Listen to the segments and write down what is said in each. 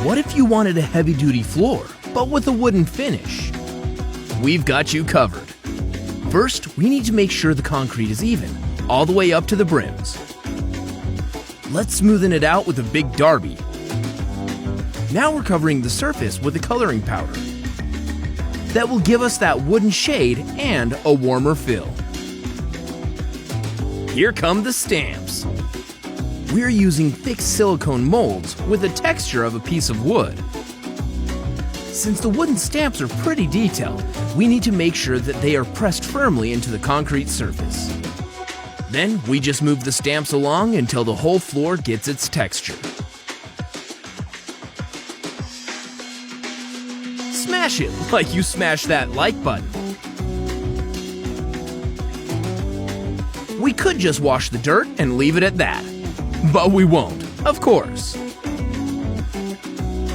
What if you wanted a heavy-duty floor, but with a wooden finish? We've got you covered. First, we need to make sure the concrete is even, all the way up to the brims. Let's smoothen it out with a big Darby. Now we're covering the surface with a coloring powder. That will give us that wooden shade and a warmer feel. Here come the stamps. We're using thick silicone molds with the texture of a piece of wood. Since the wooden stamps are pretty detailed, we need to make sure that they are pressed firmly into the concrete surface. Then we just move the stamps along until the whole floor gets its texture. Smash it like you smashed that like button. We could just wash the dirt and leave it at that, but we won't, of course.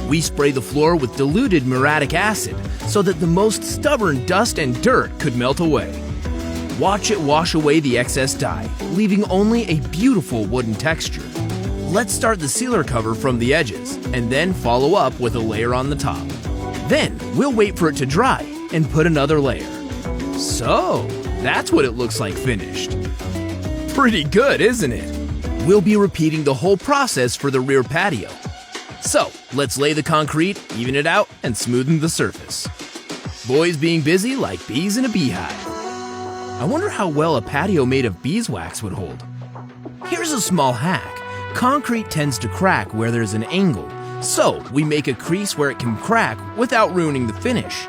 We spray the floor with diluted muriatic acid so that the most stubborn dust and dirt could melt away. Watch it wash away the excess dye, leaving only a beautiful wooden texture. Let's start the sealer cover from the edges, and then follow up with a layer on the top. Then, we'll wait for it to dry and put another layer. So, that's what it looks like finished. Pretty good, isn't it? We'll be repeating the whole process for the rear patio. So, let's lay the concrete, even it out, and smoothen the surface. Boys being busy like bees in a beehive. I wonder how well a patio made of beeswax would hold. Here's a small hack. Concrete tends to crack where there's an angle, so we make a crease where it can crack without ruining the finish.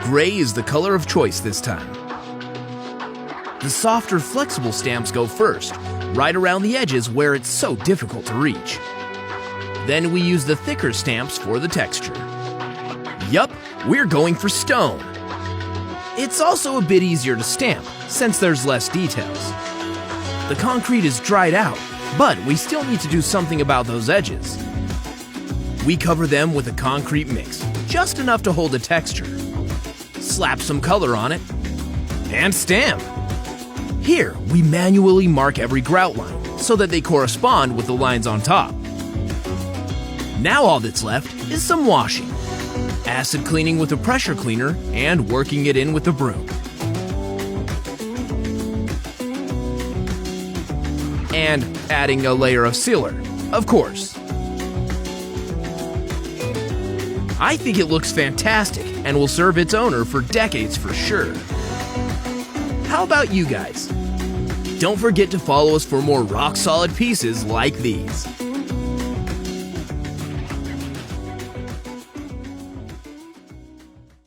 Gray is the color of choice this time. The softer, flexible stamps go first, right around the edges where it's so difficult to reach. Then we use the thicker stamps for the texture. Yup, we're going for stone. It's also a bit easier to stamp, since there's less details. The concrete is dried out, but we still need to do something about those edges. We cover them with a concrete mix, just enough to hold a texture. Slap some color on it, and stamp. Here, we manually mark every grout line, so that they correspond with the lines on top. Now all that's left is some washing. Acid cleaning with a pressure cleaner, and working it in with a broom. And adding a layer of sealer, of course. I think it looks fantastic and will serve its owner for decades for sure. How about you guys? Don't forget to follow us for more rock-solid pieces like these.